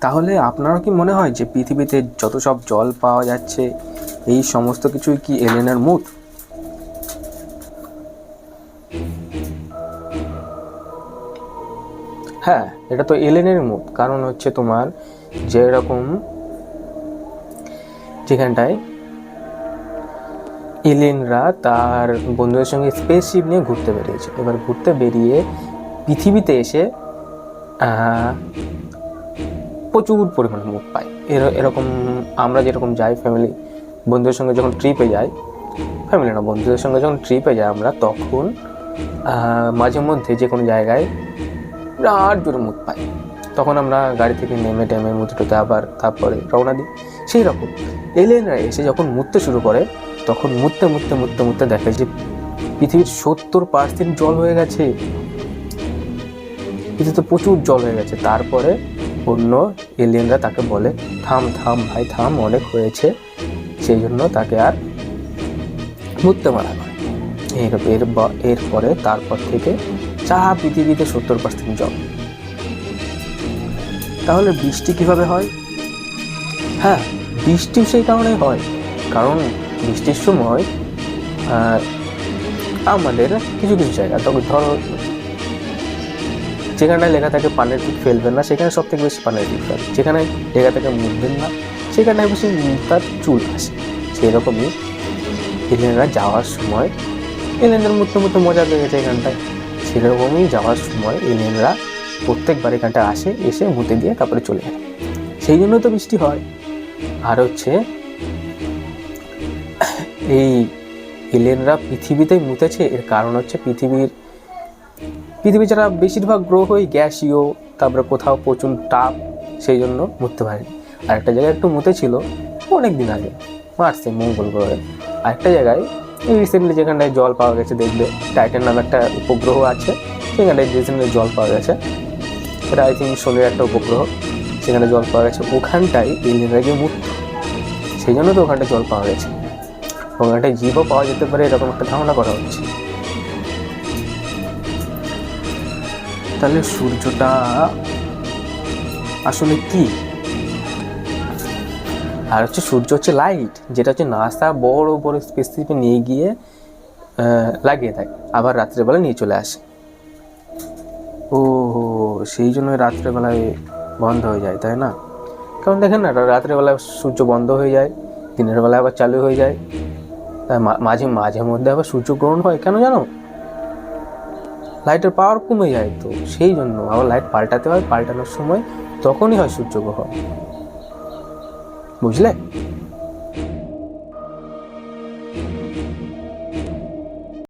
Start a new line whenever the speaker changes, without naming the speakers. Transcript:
তাহলে আপনারও কি মনে হয় যে পৃথিবীতে যত সব জল পাওয়া যাচ্ছে এই সমস্ত কিছুই কি এলিয়েনের মুখ? হ্যাঁ, এটা তো এলিয়েনের মুখ। কারণ হচ্ছে তোমার যেরকম যেখানটায় এলিয়েনরা তার বন্ধুদের সঙ্গে স্পেসশিপ নিয়ে ঘুরতে বেরিয়েছে, এবার ঘুরতে বেরিয়ে পৃথিবীতে এসে প্রচুর পরিমাণে মুখ পায়। এরকম আমরা যেরকম যাই ফ্যামিলি বন্ধুদের সঙ্গে যখন ট্রিপে যাই, ফ্যামিলি না বন্ধুদের সঙ্গে যখন ট্রিপে যাই আমরা, তখন মাঝে মধ্যে যে কোনো জায়গায় বিরাট জোরে মুখ পাই। তখন আমরা গাড়ি থেকে নেমে টেমে মুততে আবার তারপরে রওনা দিই। সেই রকম এলিয়েনরা এসে যখন মুততে শুরু করে, তখন মুততে মুততে মুততে মুততে দেখে যে পৃথিবীর 70% জল হয়ে গেছে। পৃথিবীতে প্রচুর জল হয়ে গেছে। তারপরে অন্য এলিয়েনরা তাকে বলে, থাম থাম ভাই থাম, অনেক হয়েছে। সেই জন্য তাকে আর মুততে মারা হয়। এরপরে তারপর থেকে পৃথিবীতে 70% জল। তাহলে বৃষ্টি কিভাবে হয়? হ্যাঁ, বৃষ্টি সেই কারণেই হয়, কারণ বৃষ্টির সময় আমাদের কিছু কিছু জায়গা, তখন ধরো যেখানটায় লেখা থাকে পানের দিক ফেলবেন না, সেখানে সব থেকে বেশি পানের দিক ফেলে। যেখানে লেখা থাকে মুতবেন না, সেখানে বেশি তার চুল আসে। সেই রকমই এলিয়েনরা যাওয়ার সময়, এলিয়েনদের মুততে মুততে মজা পেয়ে গেছে এখানটায়, সেরকমই যাওয়ার সময় এলিয়েনরা প্রত্যেকবার এখানটায় আসে, এসে মুতে দিয়ে তারপরে চলে যায়। সেই জন্য তো বৃষ্টি হয়। আর হচ্ছে এই এলিয়েনরা পৃথিবীতেই মুতেছে, এর কারণ হচ্ছে পৃথিবী যারা বেশিরভাগ গ্রহই গ্যাসীয়, তারপরে কোথাও প্রচুর তাপ, সেই জন্য মুততে পারেনি। আরেকটা জায়গায় একটু মুতেছিল অনেক দিন আগে, মার্সে, মঙ্গল গ্রহে। আরেকটা জায়গায় এই রিসেন্টলি যেখানটায় জল পাওয়া গেছে, দেখবে টাইটান নামে একটা উপগ্রহ আছে, সেখানটায় রিসেন্টলি জল পাওয়া গেছে। এটা আই থিঙ্ক সোলের একটা উপগ্রহ, সেখানে জল পাওয়া গেছে। ওখানটায় এলিয়েনরা গিয়ে মুতত, সেই জন্য তো ওখানটায় জল পাওয়া গেছে। ওখানটায় জীবও পাওয়া যেতে পারে, এরকম একটা ধারণা করা হচ্ছে। তাহলে সূর্যটা আসলে কি? আর হচ্ছে সূর্য হচ্ছে লাইট, যেটা হচ্ছে নাসা বড় বড় স্পেসশিপে নিয়ে গিয়ে লাগিয়ে দেয়, আবার রাত্রেবেলা নিয়ে চলে আসে। ও, সেই জন্য রাত্রেবেলায় বন্ধ হয়ে যায়, তাই না? কারণ দেখেন না, রাত্রেবেলায় সূর্য বন্ধ হয়ে যায়, দিনের বেলায় আবার চালু হয়ে যায়, মাঝে মাঝে মধ্যে আবার সূর্যগ্রহণ হয়। কেন জানো? লাইটের পাওয়ার কমে যায়, তো সেই জন্য আবার লাইট পাল্টাতে হয়, পাল্টানোর সময় তখনই হয় সূর্যগ্রহণ। বুঝলে?